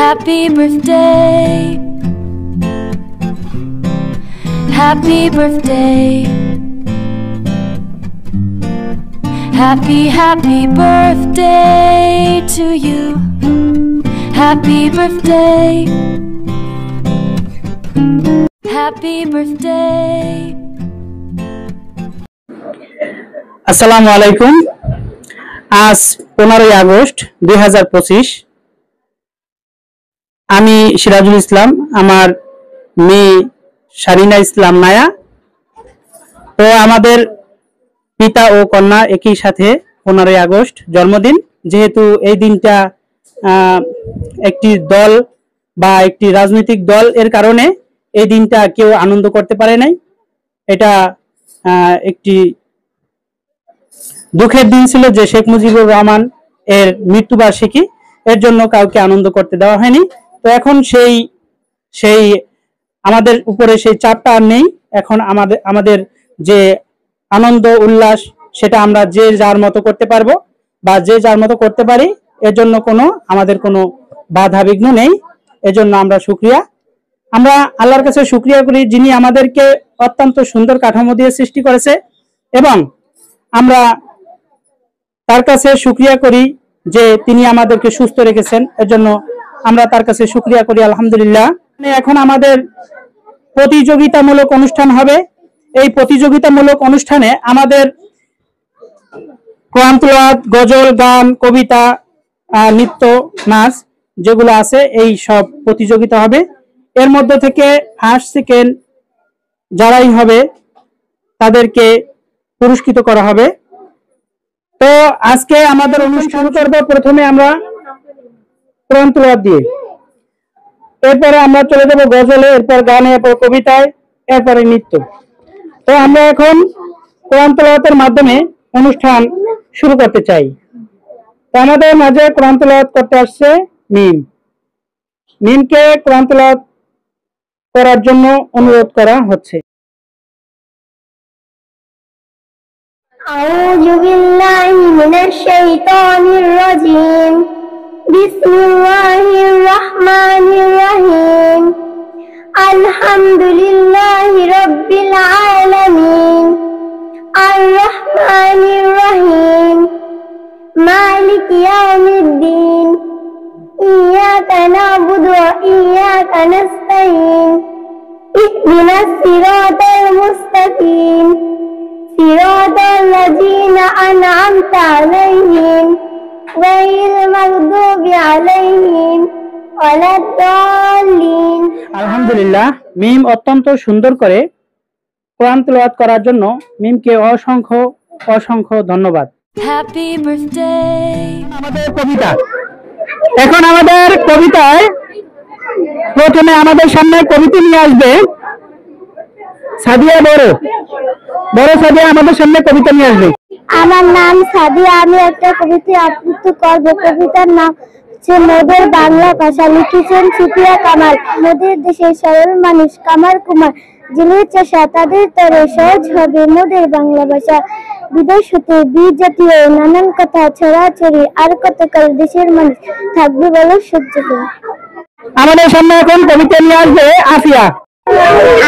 Happy birthday. Happy birthday. Happy birthday to you. Happy birthday. Happy birthday. আসসালামু আলাইকুম। আজ 15 August 2025। আমি সিরাজুল ইসলাম, আমার মেয়ে শারিনা ইসলাম নায়া। তো আমাদের পিতা ও কন্যা একই সাথে 15 আগস্ট জন্মদিন। যেহেতু এই দিনটা একটি দল বা একটি রাজনৈতিক দল এর কারণে এই দিনটা কেউ আনন্দ করতে পারে নাই। এটা একটি দুঃখের দিন ছিল যে শেখ মুজিবুর রহমান এর মৃত্যুবার্ষিকী, এর জন্য কাউকে আনন্দ করতে দেওয়া হয়নি। তো এখন সেই আমাদের উপরে সেই চাপটা আর নেই। এখন আমাদের যে আনন্দ উল্লাস সেটা আমরা যে যার মতো করতে পারবো বা যে যার মতো করতে পারি, এর জন্য আমাদের কোনো বাধা বিঘ্ন নেই। এজন্য আমরা শুকরিয়া, আমরা আল্লাহর কাছে শুকরিয়া করি যিনি আমাদেরকে অত্যন্ত সুন্দর কাঠামো দিয়ে সৃষ্টি করেছে, এবং আমরা তার কাছে শুকরিয়া করি যে তিনি আমাদেরকে সুস্থ রেখেছেন। এর জন্য আমরা তার কাছে শুকরিয়া করি, আলহামদুলিল্লাহ। এখন আমাদের প্রতিযোগিতামূলক অনুষ্ঠান হবে। এই প্রতিযোগিতামূলক অনুষ্ঠানে আমাদের কোরআন তিলাওয়াত, গজল, গান, কবিতা, নৃত্য, নাচ যেগুলো আছে এই সব প্রতিযোগিতা হবে। এর মধ্যে থেকে ফার্স্ট সেকেন্ড যারাই হবে তাদেরকে পুরস্কৃত করা হবে। তো আজকে আমাদের অনুষ্ঠান করব প্রথমে আমরা কোরআন তিলাওয়াত দিয়ে, এরপরে আমরা চলে যাব গজলে, এরপর গানে, এরপর কবিতায়, এরপরে নৃত্য। তো আমরা এখন কোরআন তিলাওয়াতের মাধ্যমে অনুষ্ঠান শুরু করতে চাই। তো আমাদের মাঝে কোরআন তিলাওয়াত করতে আসছে মিমকে কোরআন তিলাওয়াত করার জন্য অনুরোধ করা হচ্ছে। আউযু বিল্লাহি মিনাশ শাইতানির রাজীম। বিসমিল্লাহির রহমানির রহিম। আলহামদুলিল্লাহি রাব্বিল আলামিন। আর রহমানির রহিম। মালিক ইয়াউমিদ্দিন। ইয়্যাকা না'বুদু ওয়া ইয়্যাকা নাস্তাঈন। ইহদিনাস সিরাতাল মুস্তাকিম। সিরাতাল লাযীনা আন'আমতা আলাইহিম গায়রিল মাগদুবি আলাইহিম ওয়ালাদ-দাল্লিন। আলহামদুলিল্লাহ, মিম অত্যন্ত সুন্দর করে কোরআন তিলাওয়াত করার জন্য মিমকে অসংখ্য ধন্যবাদ। Happy birthday. আমাদের কবিতা, এখন আমাদের কবিতায় প্রথমে আমাদের সামনে কবিতা নিয়ে আসবে সাদিয়া। বড় সাদিয়া আমাদের সামনে কবিতা নিয়ে আসবে। আমার নাম সাদিয়া, আমি একটা কবিতা আবৃত্তি করব। কবিতার নাম হচ্ছে মোদের বাংলা ভাষা। লিখেছেন সুফিয়া কামাল। মোদের দেশের সরল মানুষ কামার কুমার জেলে চাষা, তাদের তরে সহজ হবে মোদের বাংলা ভাষা। বিদেশ হতে বীর জাতীয় নানান কথা ছড়াছড়ি, আর কতকাল দেশের মানুষ থাকবে বলো সহ্য করে। আমাদের সামনে এখন কবিতা নিয়ে আসবে আফিয়া।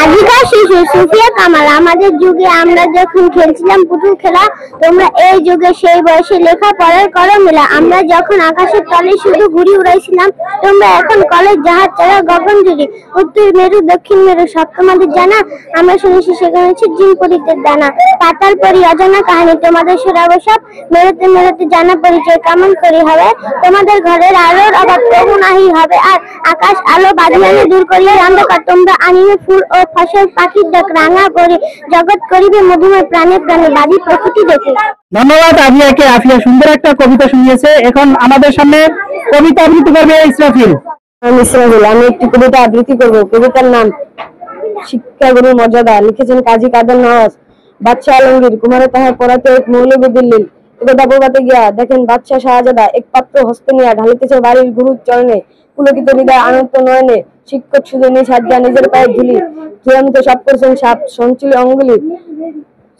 আগেকার শিশু সুফিয়া কামাল। আমাদের যুগে আমরা যখন খেলছিলাম পুতুল খেলা, তোমরা এই যুগে সেই বয়সে লেখাপড়ার করো মেলা। আমরা যখন আকাশের তলে শুধু ঘুড়ি উড়াইছিলাম, তোমরা এখন কলেজ জাহাজ চড়া গগন যুগে। উত্তর মেরু দক্ষিণ মেরু সব তোমাদের জানা, আমরা শুনেছি সেখানে জিন পরীদের দানা। পাতাল পরি অজানা কাহিনী তোমাদের শোনাবো সব, মেরুতে মেরুতে জানা পরিচয় কেমন করি হবে। তোমাদের ঘরের আলোর অভাব প্রভু নাহি হবে, আর আকাশ আলো বাঁধিয়ানে দূর করিয়া অন্ধকার। তোমরা আনিবে ফুল ও ফসল, পাখির ডাক রাঙা করে জগৎ করিবে মধুময় প্রাণে প্রাণে বাড়ি প্রকৃতি দেখে। ধন্যবাদ আফিয়াকে। আফিয়া সুন্দর একটা কবিতা শুনিয়েছে। এখন আমাদের সামনে কবিতা আবৃত্তি করবে ইসরাফিল। আমি একটি কবিতা আবৃত্তি করব। কবিতার নাম শিক্ষাগুরু মর্যাদা। লিখেছেন কাজী কাদের নওয়াজ। বাদশাহ আলমগীর কুমারে তাহার পড়াতে এক মৌলবী দিল্লির। একদা প্রভাতে গিয়া দেখেন বাদশাহ শাহজাদা এক পাত্র হস্তে নিয়া ঢালিতেছে বাড়ির গুরুর চরণে। পুলকিত হৃদয় আনন্দ নয়নে শিক্ষক শুধু নিজ হাত দিয়া নিজের পায়ে ধুলি। চূড়ান্ত সব করছেন সাপ সঞ্চিল অঙ্গুলি।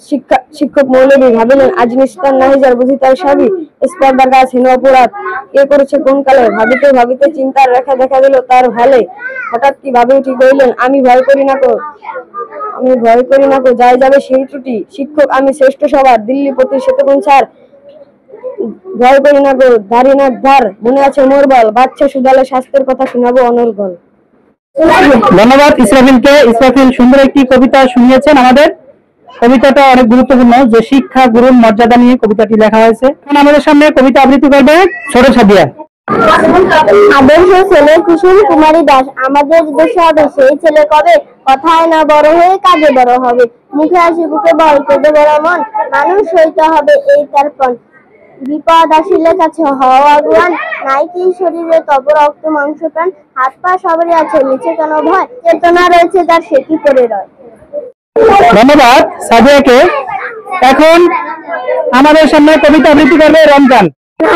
শিক্ষা শিক্ষক মৌলবী ভাবিলেন আজ নিস্তার নাহি যার বুঝি তার সবই স্পর্ধার গাছ হীন অপরাধ কে করেছে কোন কালে ভাবিতে ভাবিতে চিন্তার রেখা দেখা দিল তার ভালে হঠাৎ কি ভাবে উঠি কইলেন আমি ভয় করি না কো যাই যাবে সেই ত্রুটি শিক্ষক আমি শ্রেষ্ঠ সবার দিল্লি প্রতি সেতগুণ ছাড় ভয় করি না গো ধারি না ধার মনে আছে মোর বল বাচ্চা সুদালে স্বাস্থ্যের কথা শোনাবো অনর্গল। ধন্যবাদ ইসরাফিলকে। ইসরাফিল সুন্দর একটি কবিতা শুনিয়েছেন আমাদের। কবিতাটা অনেক গুরুত্বপূর্ণ, যে শিক্ষা গুরুর মর্যাদা নিয়ে কবিতাটি লেখা হয়েছে। এখন আমাদের সামনে কবিতা আবৃত্তি করবে ছোট সাদিয়া। আদর্শ ছেলে কুসুম কুমারী দাস, আমাদের দেশে হবে সেই ছেলে কবে, কথায় না বড় হয়ে কাজে বড় হবে, মুখে হাসি বুকে বল কেঁদে বড় মন, মানুষ হইতে হবে এই তার পণ, বিপদ আসিলে কাছে হওয়া আগুয়ান, নাই কি শরীরে তব রক্ত মাংস প্রাণ, হাত পা সবারই আছে নিচে কেন ভয়, চেতনা রয়েছে তার সে কি করে রয়। ধন্যবাদ সাদিয়াকে। এখন আমাদের সামনে কবিতা আবৃত্তি করবে রমজান।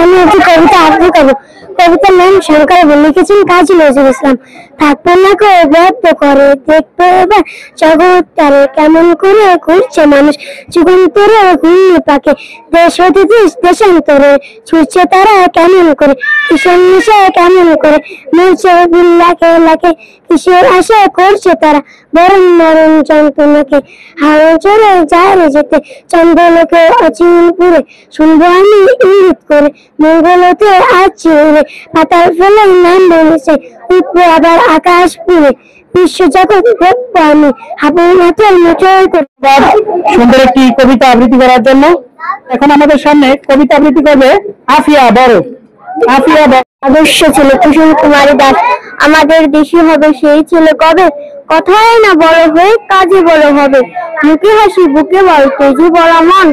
আমি একটি কবিতা আবৃত্তি করবো। কবিতার নাম শঙ্কর লিখেছেন কাজী নজরুল ইসলাম। থাকবে না ব্যাপ্ত করে দেখবে এবার জগৎ তারে কেমন করে ঘুরছে মানুষ, যুগান্তরে ঘুরনি পাকে দেশ হতে দেশ দেশান্তরে ছুটছে তারা কেমন করে, কিসের নেশায় কেমন করে মরছে লাখে লাখে, কিসের আশা করছে তারা বরং মরণ যন্ত্রণাকে, হাওয়া চড়ে যায় যেতে চন্দ্রলোকে অচিনপুরে, শুনবো আমি ইঙ্গিত করে মঙ্গলতে আছি উড়ে, পাতাল ফেলে নাম বলেছে উঠবো আবার আকাশ পুরে, বিশ্ব জগৎ দেখবো আমি হাবুর মতো মুঠোয় করে। সুন্দর একটি কবিতা আবৃত্তি করার জন্য এখন আমাদের সামনে কবিতা আবৃত্তি করবে আফিয়া বড়। আফিয়া আদর্শ ছেলে কুসুম কুমারী দাস, আমাদের দেশে হবে সেই ছেলে কবে, কথায় না বড় হয়ে কাজে বড় হবে, মুখে হাসি বুকে বল তেজি বড় মন,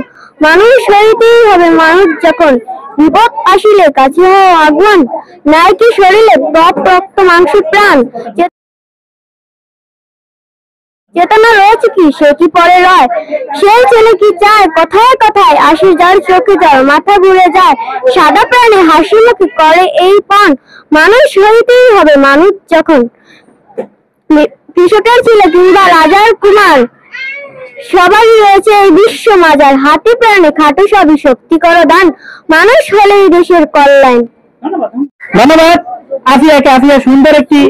মানুষ হইতেই হবে মানুষ যখন, বিপদ আসিলে কাছে হওয়া আগুন, নাই কি শরীরে তপ রক্ত মাংস প্রাণ, চেতনা রয়েছে কি সে কি পরে রয়, সেই ছেলে কি চায় কথায় কথায় আসে যার চোখে যায় মাথা ঘুরে যায়, সাদা প্রাণে হাসি মুখে করে এই পণ, মানুষ হইতেই হবে মানুষ যখন, কৃষকের ছেলে কিংবা রাজার কুমার সবাই রয়েছে এই বিশ্ব মাজার, হাতে প্রাণে খাটো সবই শক্তি করো দান, মানুষ হলেই দেশের কল্যাণ। ধন্যবাদ আফিয়াকে। আফিয়া সুন্দর একটি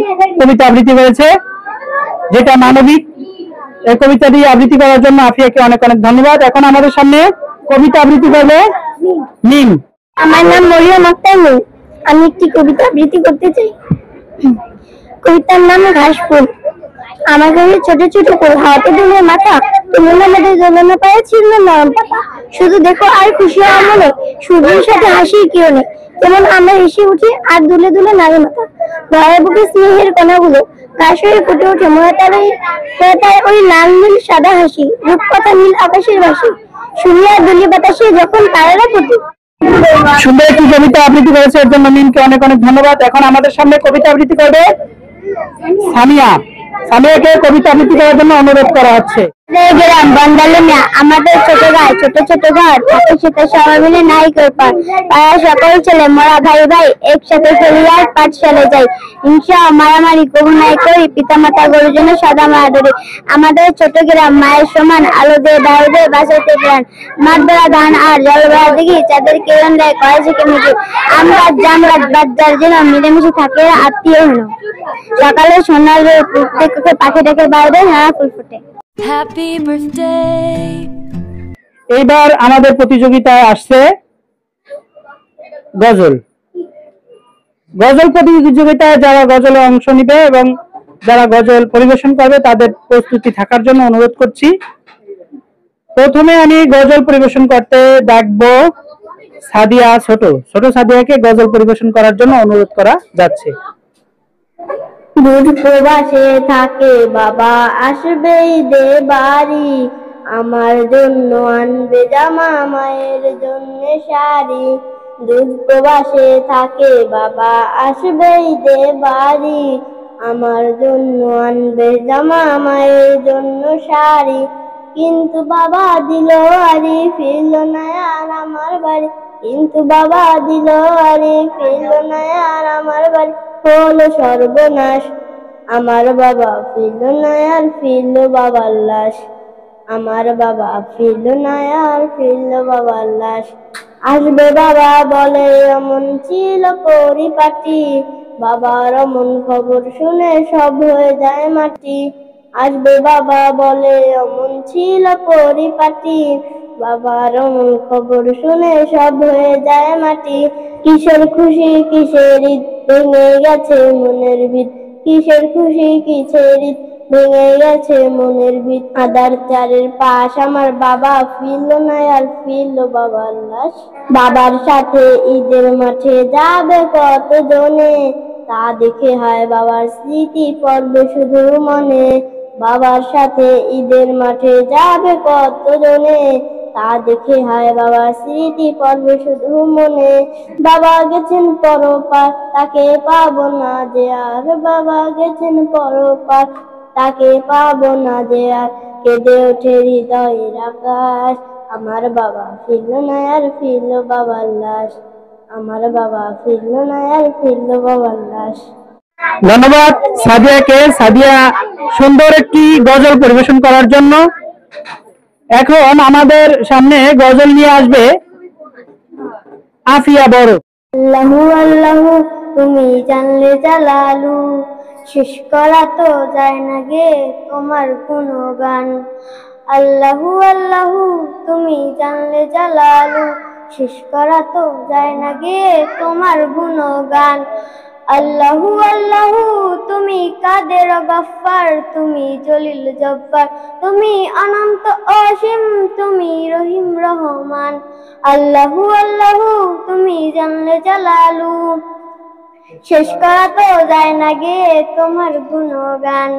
কবিতা আবৃত্তি করেছে যেটা মানবিক। এই কবিতাটি আবৃত্তি করার জন্য আফিয়াকে অনেক অনেক ধন্যবাদ। এখন আমাদের সামনে কবিতা আবৃত্তি করবে মিম। আমার নাম মরিয়ম আক্তার মিম। আমি একটি কবিতা আবৃত্তি করতে চাই। কবিতার নাম ঘাসফুল। আমার ঘরে ছোট ছোট ফুল, হাতে দুলে মাথা, তুলনা মেঘে জ্বলনে পায়ে ছিন্ন নরম পাতা, শুধু দেখো আর খুশি হওয়া মনে, সূর্যের সাথে হাসির কিরণে যেমন আমরা হেসে উঠি আর দুলে দুলে নাড়ে মাথা, ঘরের বুকে স্নেহের কণাগুলো ঘাস হয়ে ফুটে ওঠে মোরা তার ওই লাল নীল সাদা হাসি, রূপকথা নীল আকাশের ভাসি, শুনিয়া দুলি বাতাসে যখন তারারা ফুটে। সুন্দর একটি কবিতা আবৃত্তি করেছে, এর জন্য মিমকে অনেক অনেক ধন্যবাদ। এখন আমাদের সামনে কবিতা আবৃত্তি করবে সামিয়া। সামিয়াকে কবিতা আবৃত্তি করার জন্য অনুরোধ করা হচ্ছে। গ্রাম বন্দালুমিয়া, আমাদের ছোট গায়ে ছোট ছোট ঘর, থাকে সেটা সবাই মিলে নাই কেউ পার, পাড়া সকল ছেলে মোরা ভাই ভাই একসাথে চলিয়ার পাঠশালে যাই, হিংসা মারামারি কবু নাই করি, পিতা মাতা গুরুজনে সদা মায়া ধরি, আমাদের ছোট গ্রাম মায়ের সমান, আলো দিয়ে দাও দিয়ে বাঁচাতে প্রাণ, মাঠ বেড়া ধান আর জল বেড়া দেখি চাঁদের কিরণ দেয় কয় থেকে মিঠে, আমরাত জামরাত বাচ্চার যেন মিলেমিশে থাকে আত্মীয় হলো, সকালে সোনার দেখে পাখি ডেকে বাইরে নানা ফুল ফুটে। Happy birthday. এইবার আমাদের প্রতিযোগিতায় আসছে গজল। গজল প্রতিযোগিতায় যারা গজলে অংশ নিবে এবং যারা গজল পরিবেশন করবে তাদের প্রস্তুতি থাকার জন্য অনুরোধ করছি। প্রথমে আমি গজল পরিবেশন করতে ডাকবো সাদিয়া। ছোট সাদিয়াকে গজল পরিবেশন করার জন্য অনুরোধ করা যাচ্ছে। দূর প্রবাসে থাকে বাবা আসবে ঈদে বাড়ি, আমার জন্য আনবে জামা মায়ের জন্য শাড়ি, দূর প্রবাসে থাকে বাবা আসবে ঈদে বাড়ি, আমার জন্য আনবে জামা মায়ের জন্য শাড়ি, কিন্তু বাবা দিল আরে ফিরল না আর আমার বাড়ি, কিন্তু বাবা দিল আরে ফিরল না আর আমার বাড়ি, হলো সর্বনাশ আমার বাবা ফিরল না আর ফিরল বাবার লাশ। আমার বাবা ফিরল না আর ফিরল বাবার লাশ। আসবে বাবা বলে অমন ছিল পরিপাটি, বাবার অমন খবর শুনে সব হয়ে যায় মাটি। আসবে বাবা বলে অমন ছিল পরিপাটি, বাবার অমন খবর শুনে সব হয়ে যায় মাটি। কিসের খুশি কিসের ঈদ ভেঙে গেছে মনের ভিত, কিসের খুশি কিসের ঈদ ভেঙে গেছে মনের ভিত। আদার চারের পাশ আমার বাবা ফিরল না আর ফিরল বাবার লাশ। বাবার সাথে ঈদের মাঠে যাবে কত জনে, তা দেখে হয় বাবার স্মৃতি পড়বে শুধু মনে। বাবার সাথে ঈদের মাঠে যাবে কত জনে, তা দেখে হয় বাবার স্মৃতি পড়বে শুধু মনে। বাবা গেছেন পরপার তাকে পাবো না যে আর, বাবা গেছেন পরপার তাকে পাবো না যে আর। কেঁদে ওঠে হৃদয়ের আকাশ, আমার বাবা ফিরল না আর ফিরল বাবার লাশ। আমার বাবা ফিরল না আর ফিরল বাবার লাশ। ধন্যবাদ সাদিয়াকে, সাদিয়া সুন্দর একটি গজল পরিবেশন করার জন্য। এখন আমাদের সামনে গজল নিয়ে আসবে আফিয়া বড়। আল্লাহু আল্লাহু তুমি জানলে জালালু, শেষ করা তো যায় না গে তোমার কোনো গান। আল্লাহু আল্লাহু তুমি জানলে জালালু, শেষ করা তো যায় না গে তোমার গুণগান। আল্লাহু আল্লাহু তুমি কাদের গফফার, তুমি জলিল জব্বার, তুমি অনন্ত অসীম, তুমি রহিম রহমান। আল্লাহু আল্লাহু তুমি জানলে জালালু, শেষ করা তো যায় না গে তোমার গুণগান।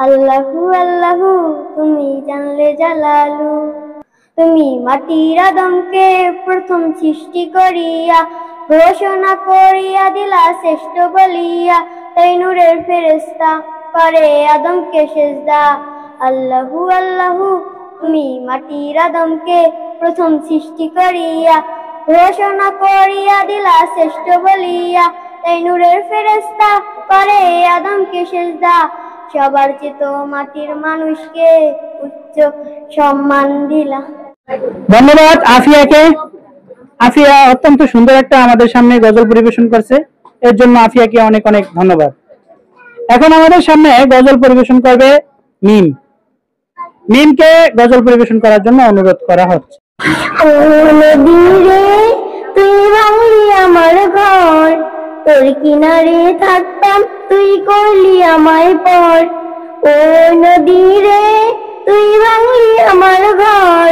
আল্লাহু আল্লাহু তুমি জানলে জালালু। তুমি মাটির আদমকে প্রথম সৃষ্টি করিয়া ঘোষণা করিয়া দিলা শ্রেষ্ঠ বলিয়া, তাই নূরের ফেরেশতা করে আদমকে সেজদা। আল্লাহু আল্লাহু তুমি মাটির আদমকে প্রথম সৃষ্টি করিয়া ঘোষণা করিয়া দিলা শ্রেষ্ঠ বলিয়া, তাই নূরের ফেরেশতা করে আদমকে সেজদা। সবার চেয়ে তো মাটির মানুষকে উচ্চ সম্মান দিলা। ধন্যবাদ আফিয়াকে। আফিয়া অত্যন্ত সুন্দর একটা আমাদের সামনে গজল পরিবেশন করছে, এর জন্য আফিয়াকে অনেক অনেক ধন্যবাদ। এখন আমাদের সামনে গজল পরিবেশন করবে মিম। মিমকে গজল পরিবেশন করার জন্য অনুরোধ করা হচ্ছে। ও নদী রে তুই ভাঙলি আমার ঘর, তোর কিনারে থাকতাম তুই করলি আমায় পর। ও নদী রে তুই ভাঙলি আমার ঘর,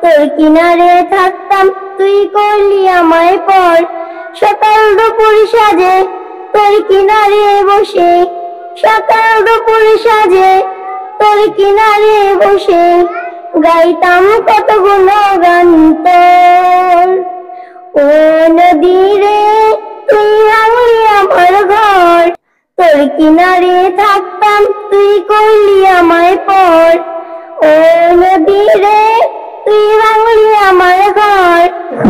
তোর কিনারে থাকতাম তুই করলি আমায় পর। সকাল দুপুর সাজে তোর কিনারে বসে, সকাল দুপুর সাজে তোর কিনারে বসে, গাইতাম কত গুণগান তোর। ও নদী রে তুই ভাঙলি আমার ঘর, তোর কিনারে থাকতাম তুই করলি আমায় পর। ও নদী রে তুই ভাঙলি আমার ঘর।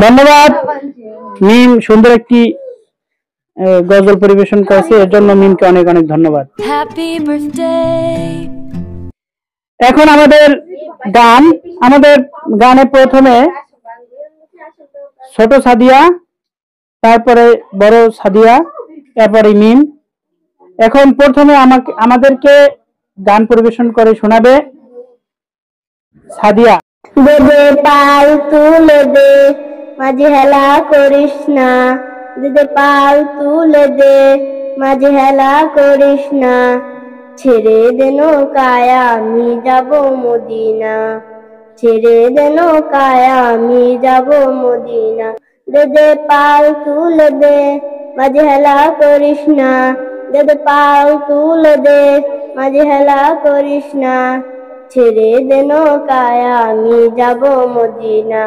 ধন্যবাদ মিম, সুন্দর একটি গজল পরিবেশন করেছে, এর জন্য মিমকে অনেক অনেক ধন্যবাদ। Happy birthday. এখন আমাদের গানে প্রথমে ছোট সাদিয়া, তারপরে বড় সাদিয়া, এরপরে মিম। এখন প্রথমে আমাদেরকে গান পরিবেশন করে শোনাবে সাদিয়া। দে দে পাল তুলে দে, মাঝে হেলা করিস না। দে দে পাল তুলে দে, মাঝে হেলা করিস না। ছেড়ে দে নৌকায় আমি যাব মদিনা, ছেড়ে দে নৌকায় আমি যাব মদিনা। দে দে পাল তুলে দে, মাঝে হেলা করিস না। দে দে পাল তুলে দে, মাঝে হেলা করিস না। ছেড়ে দে নৌকায় আমি যাব মদিনা,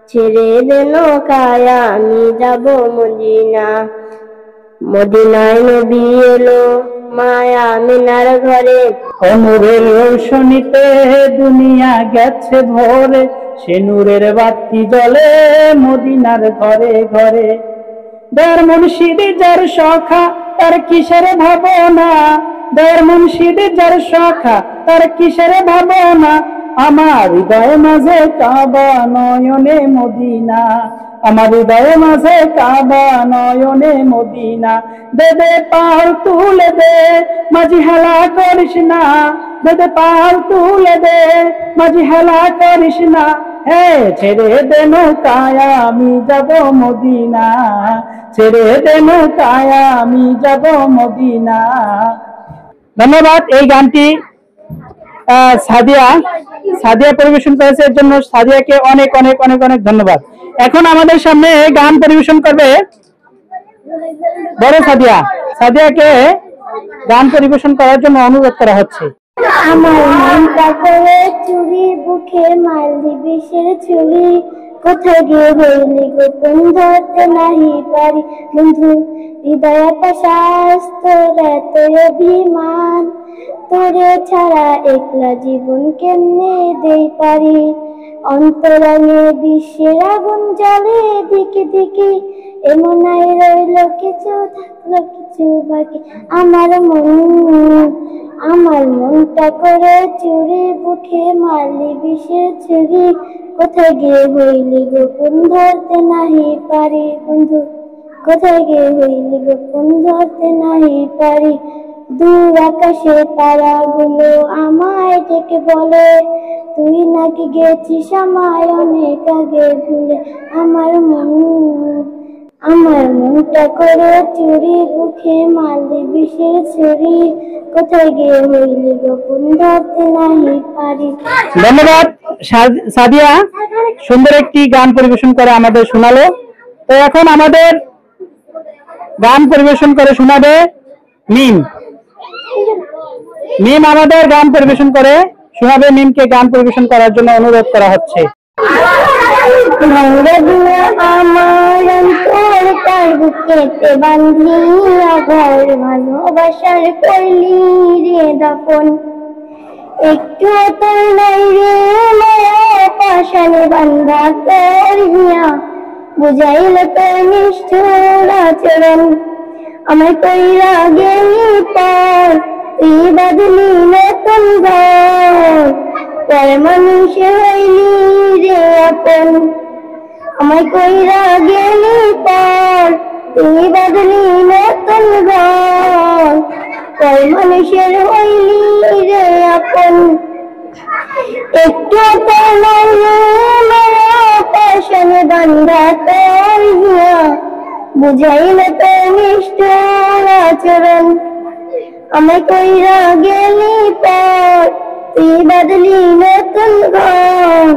ছেড়ে দে নৌকায় আমি যাব মদিনা। মদিনায় নবী এলো মায়া আমিনার ঘরে, নূরের রোশনীতে দুনিয়া গেছে ভরে, সে নূরের বাতি জ্বলে মদিনার ঘরে ঘরে। দয়ার মুর্শিদ যার সখা তার কিসের ভাবনা, দয়ার মুর্শিদ যার সখা তার কিসের ভাবনা। আমার হৃদয়ে মাঝে কাবা নয়নে মদিনা, আমার হৃদয়ে মাঝে কাবা নয়নে মদিনা। দে দে পাল তুলে দে মাঝি হেলা করিস না, দে দে পাল তুলে দে মাঝি হেলা করিস না। হে ছেড়ে দে নৌকায় আমি যাব মদিনা, ছেড়ে দে নৌকায় আমি যাব মদিনা। ধন্যবাদ। এই গানটি সাদিয়া পরিবেশন করেছে, এর জন্য সাদিয়াকে অনেক অনেক অনেক অনেক ধন্যবাদ। এখন আমাদের সামনে গান পরিবেশন করবে বড় সাদিয়াকে গান পরিবেশন করার জন্য অনুরোধ করা হচ্ছে। আমার মনটা করে চুরি বুকে মারলি বিষের ছুরি, কোথায় গিয়ে হইলি গোপন ধরতে নাহি পারি। বন্ধু হৃদয় পাশাস তোর এত অভিমান, তোরে ছাড়া একলা জীবন কেমনে দেই পারি। অন্তরাঙে বিশ্বের আগুন জ্বলে দিকে দিকে, এমন আই রইল কিছু থাকলো কিছু বাকি। আমার মনটা করে চুরি বুকে মারলি বিষের ছুরি, কোথায় গিয়ে হইলি গোপন ধরতে নাহি পারি। বন্ধু কোথায় গিয়ে হইলি গোপন ধরতে নাহি পারি। দূর আকাশে তারাগুলো আমায় ডেকে বলে, তুই নাকি গেছিস আমায় অনেক আগে ভুলে। আমার মনটা করে চুরি বুকে মারলি বিষের ছুরি, কোথায় গিয়ে হইলি গোপন ধরতে নাহি পারি। ধন্যবাদ সাদিয়া, সুন্দর একটি গান পরিবেশন করে আমাদের শোনালো। তো এখন আমাদের গান পরিবেশন করে শোনাবে মিম আমাদের গান পরিবেশন করে শোনাবে। মিমকে গান পরিবেশন করার জন্য অনুরোধ করা হচ্ছে। আমার অন্তর তার বুকেতে বান্ধিয়া ঘর ভালোবাসার করলি রে দাফন, একটু তোর নাই রে মায়া পাশানে বান্ধা করিয়া, বুঝাইল তোর নিষ্ঠুর আচরণ। আমার কইরা গেলি পর তুই বাদলি নতুন ঘর, পর মানুষে হইলি রে আপন। আমার কইরা গেলি পর তুই বাদলি নতুন ঘর, পর মানুষের হইলি রে আপন। একটু তোর নাই রে মায়া পাশানে বান্ধা করিয়া, বুঝাইল তোর নিষ্ঠুর আচরণ। আমায় কইরা গেলি পর তুই বাদলি নতুন ঘর,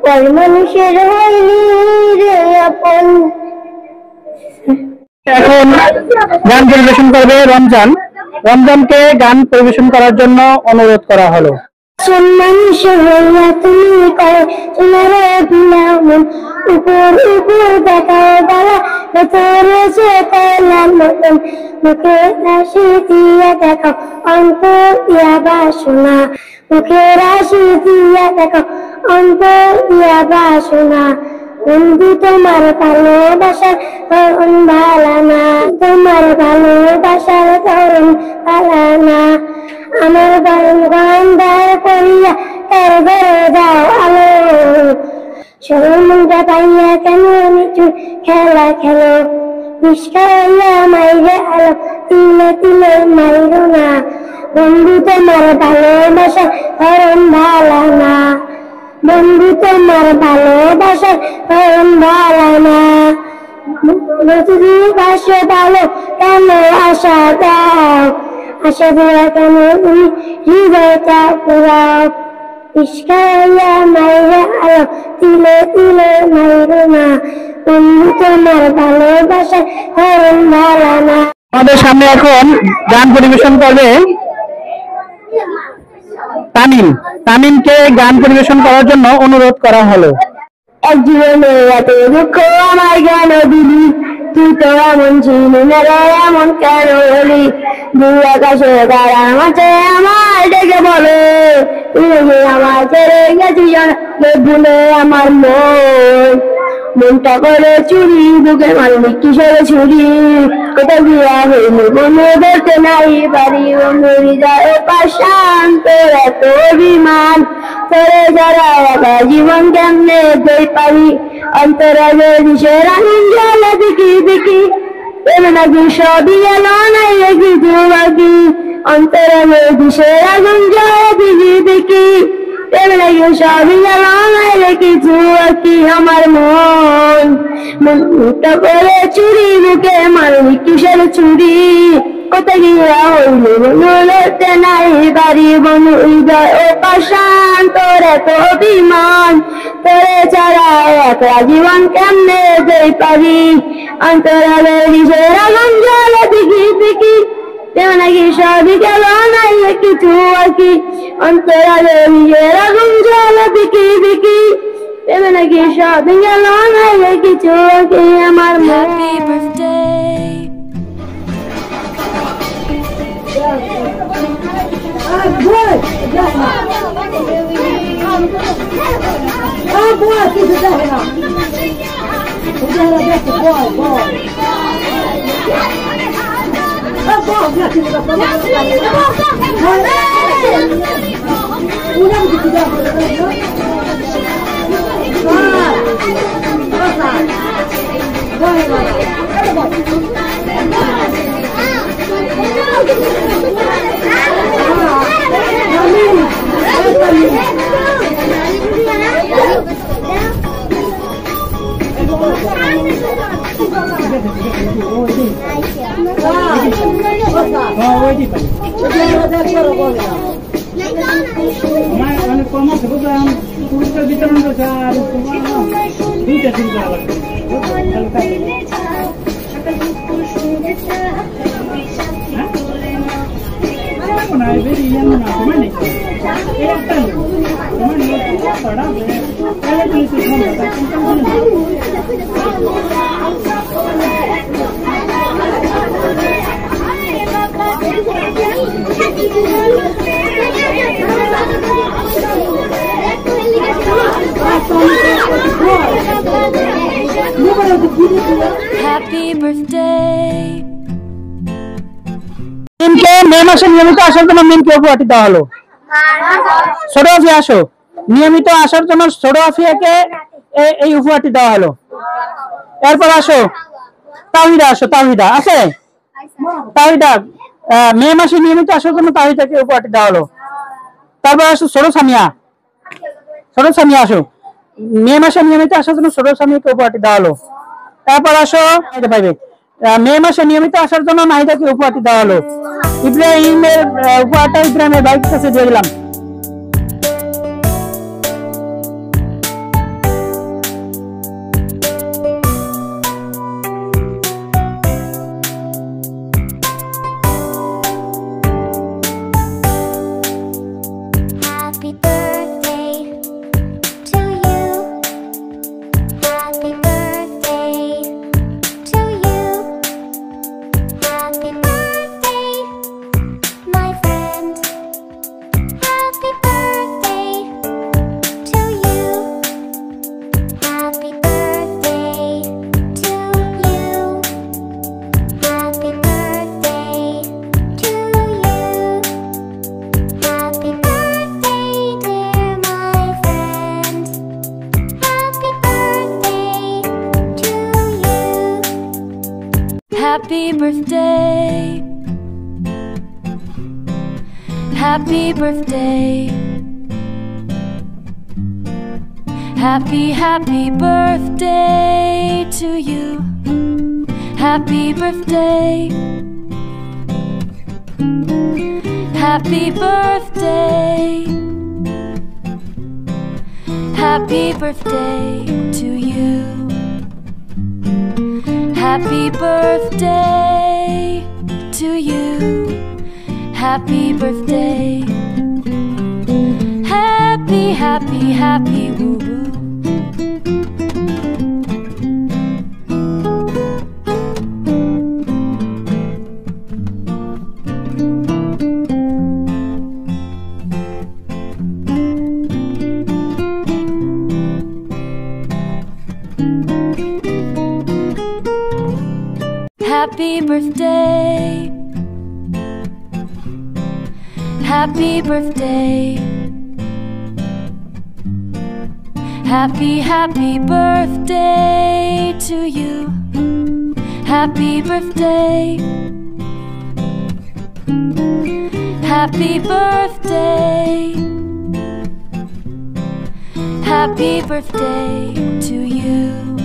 পর মানুষের হইলি রে আপন। এখন গান পরিবেশন করবে রমজানকে গান পরিবেশন করার জন্য অনুরোধ করা হলো। মানুষ হইয়া তুমি করে তোমার অভিনমন, উপর উপর দেখাও গলা ভেতরে সে কলার মতন। মুখে রাশি দিয়া দেখাও অন্তর দিয়া বাসনা, মুখে রাশি দিয়া দেখাও অন্তর দিয়া বাসনা। বন্ধু তোমার ভালোবাসার ধরন ভালানা, তোমার ভালোবাসার ধরন ভালানা। আমার গন্ধার করিয়া তার ঘরে যাও আলো, সরমটা পাইয়া কেন নিচু খেলা খেলো। বিষখাইয়া মাইরে আলো তিলে তিলে মাইরো না, বন্ধু তোমার ভালোবাসার ধরন ভালানা, বন্ধু তোমার ভালোবাসার ধরন ভালানা। যদি বাসে ভালো কেন আশা দাও, আশা দেওয়া কেন তুমি হৃদয়টা পুরাও। বিষখাইয়া মাইরে আলো তিলে তিলে মাইরো না, বন্ধু তোমার ভালোবাসার ধরন ভালানা। আমাদের সামনে এখন গান পরিবেশন করবে তামিমকে গান পরিবেশন করার জন্য অনুরোধ করা হলো। এক জীবনে এত দুঃখ আমার কেন দিলি, তুই তো এমন ছিলি না রে এমন কেন হলি। দুই আকাশে তারা মাঝে আমার ডেকে বলে, তুই আমার ছেড়ে গেছিস ভুলে আমার মনটা করে চুরি বুকে মারলি কিসের ছুরি, কোথায় গিয়া হইলি বন্ধু ধরতে নাই পারি। বন্ধু হৃদয় পাশান তোর এত অভিমান, তোরে যারা একা জীবন কেমনে দেই পারি অন্তরালে দিশের আগুন জ্বলে দিকি দিকি প্রেম নাকি সবই গেল নাই রেখি বাকি অন্তরালে দিশের আগুন জ্বলে দিকি দিকি প্রেম নাকি সবই গেল নাই রেখি বাকি আমার মন মুখটা করে চুরি বুকে মারলি কিসের চুরি কোথায় গিয়া হইলে বলতে নাই বাড়ি বনু হৃদয় ও পাশান তোর এত অভিমান তোরে ছাড়া একটা জীবন কেমনে যেই পারি অন্তরালে নিজের আগুন জ্বলে দিকি দিকি তেমন নাকি সবই গেল নাই কিছু আকি অন্তরালে নিজের আগুন জ্বলে দিকি দিকি তেমন নাকি সবই গেল নাই কিছু আকি আমার Happy birthday. Happy birthday. মিমকে মে মাসে নিয়মিত আসার জন্য মিমকে উপহারটি দেওয়া হলো। ছোট আফিয়া আসো, নিয়মিত আসার জন্য ছোট আফিয়াকে এই উপহারটি দেওয়া হলো। এরপর আসো তাওহিদা, আসো তাওহিদা আছে, তাওহিদা মে মাসে নিয়মিত আসার জন্য তাওহিদাকে উপহারটি দেওয়া হলো। তারপর আসো ছোট সামিয়া, ছোট সামিয়া আসো, মে মাসে নিয়মিত আসার জন্য ছোট সামিয়াকে উপহারটি দেওয়া হলো। তারপর আসো পাইবে মে মাসে নিয়মিত আসার জন্য নাহিদাকে উপহারটি দেওয়া হলো। ইব্রাহিমের উপহারটা ইব্রাহিমের বাইক কাছে দিয়ে দিলাম। Happy birthday to you. Happy birthday to you. Happy birthday, my friend. Happy birthday to you. Happy birthday to you. Happy birthday to you. Happy birthday, dear my friend. Happy birthday to you. Happy birthday. Happy birthday. Happy birthday to you. Happy birthday. Happy birthday. Happy birthday to you. Happy birthday to you. Happy birthday. Happy woo woo. Happy birthday. Happy birthday. Happy, happy birthday to you. Happy birthday. Happy birthday. Happy birthday to you.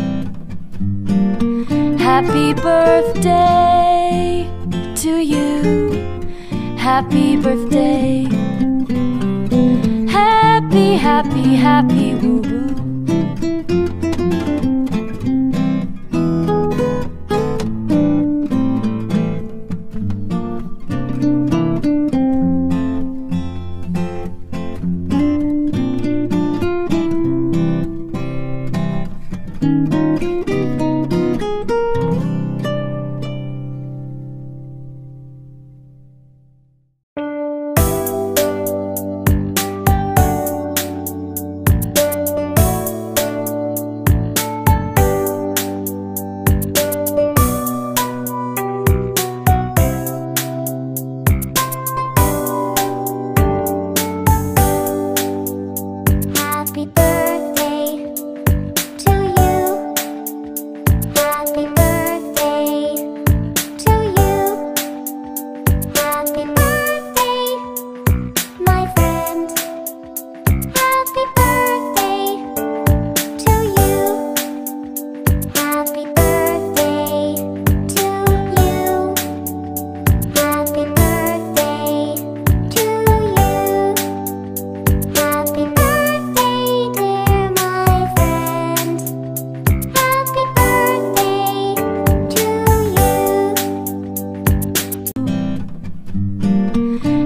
Happy birthday to you. Happy birthday. Happy, happy, happy, woo woo.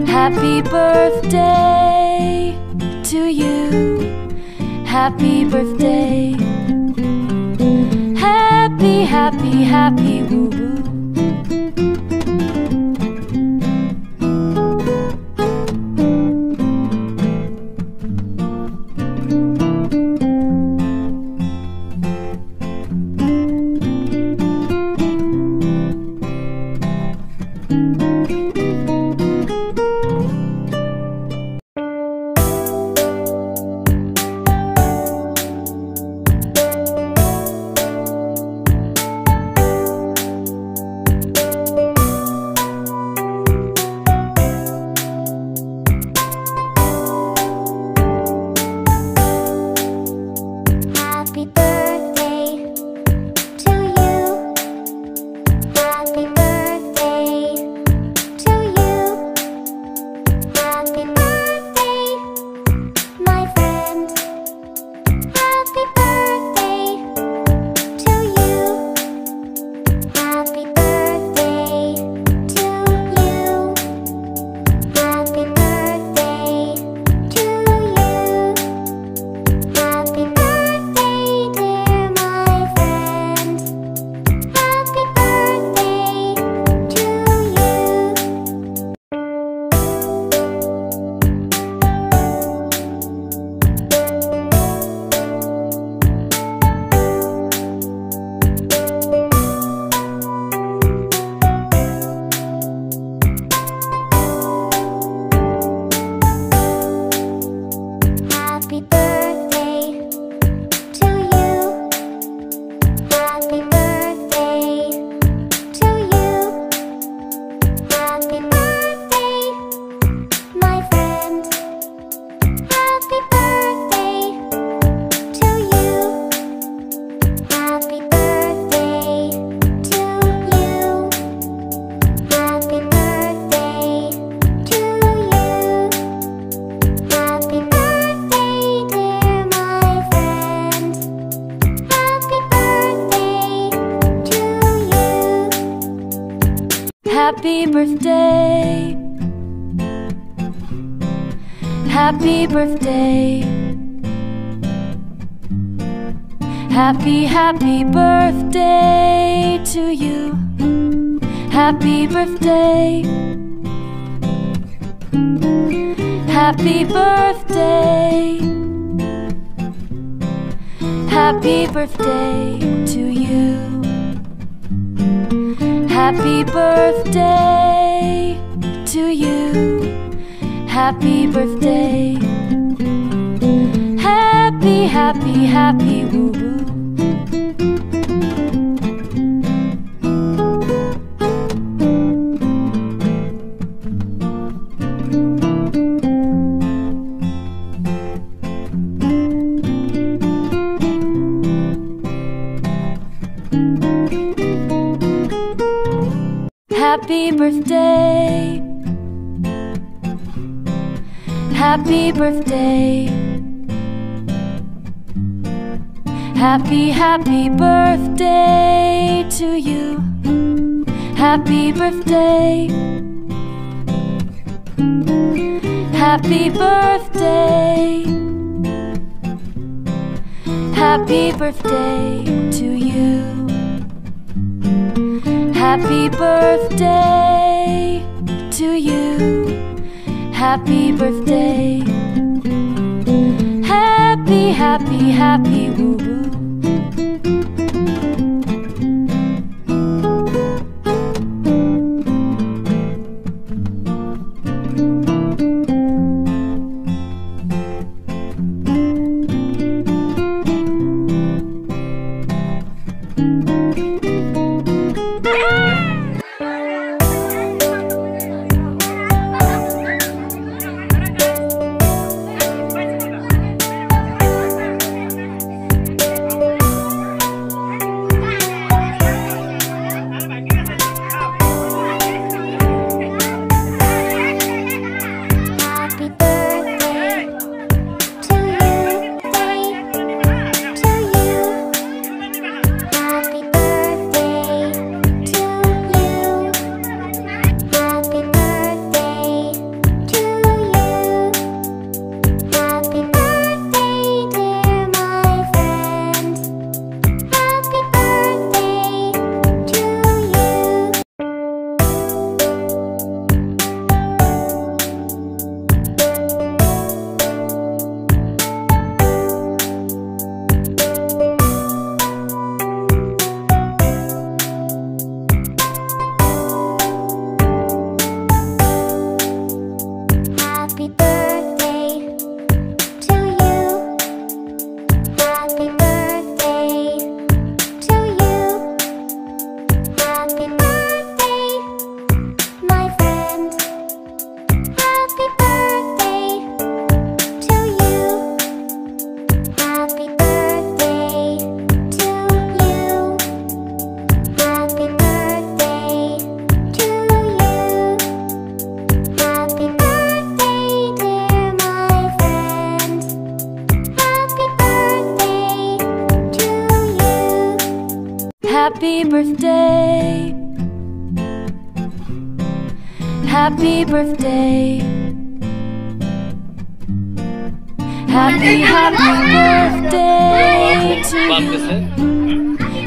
Happy birthday to you. Happy birthday. Happy, happy, happy, woo woo. Happy birthday. Happy birthday. Happy, happy birthday to you. Happy birthday. Happy birthday. Happy birthday to you. Happy birthday to you. Happy birthday. Happy Happy, happy, happy, woo woo. Happy birthday. Happy birthday. Happy, happy birthday to you. Happy birthday. Happy birthday. Happy birthday to you. Happy birthday to you. Happy birthday. Happy, happy, happy, woo woo. Happy birthday. Happy birthday. Happy, happy birthday to you.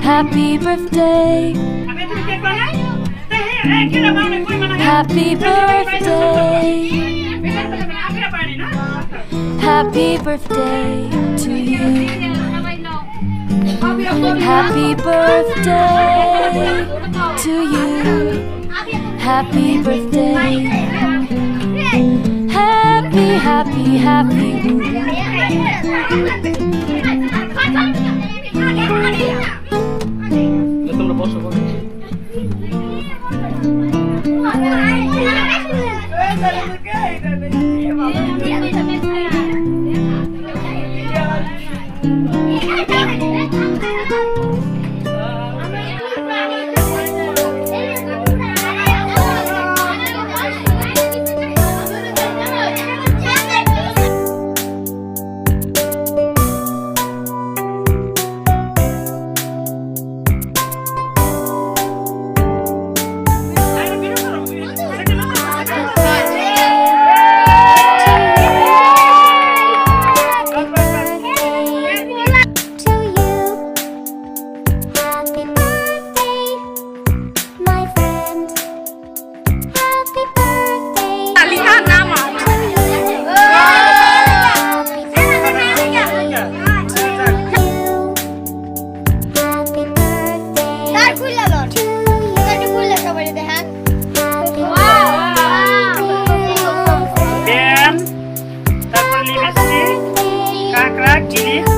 Happy birthday. Happy birthday. Happy birthday to you. Happy birthday to you. Happy birthday. Happy, happy, happy. তোমরা বসো বসো lipstick কাঁকড়া কিলি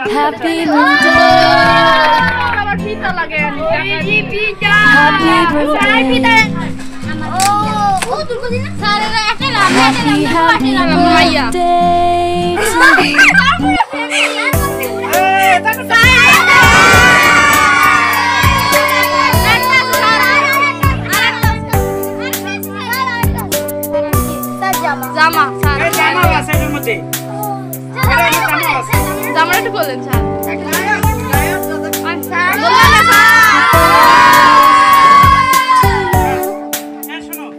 Happy birthday. Happy birthday. Happy birthday জামা আছে এর মধ্যে জামাটা একটু বলেন স্যার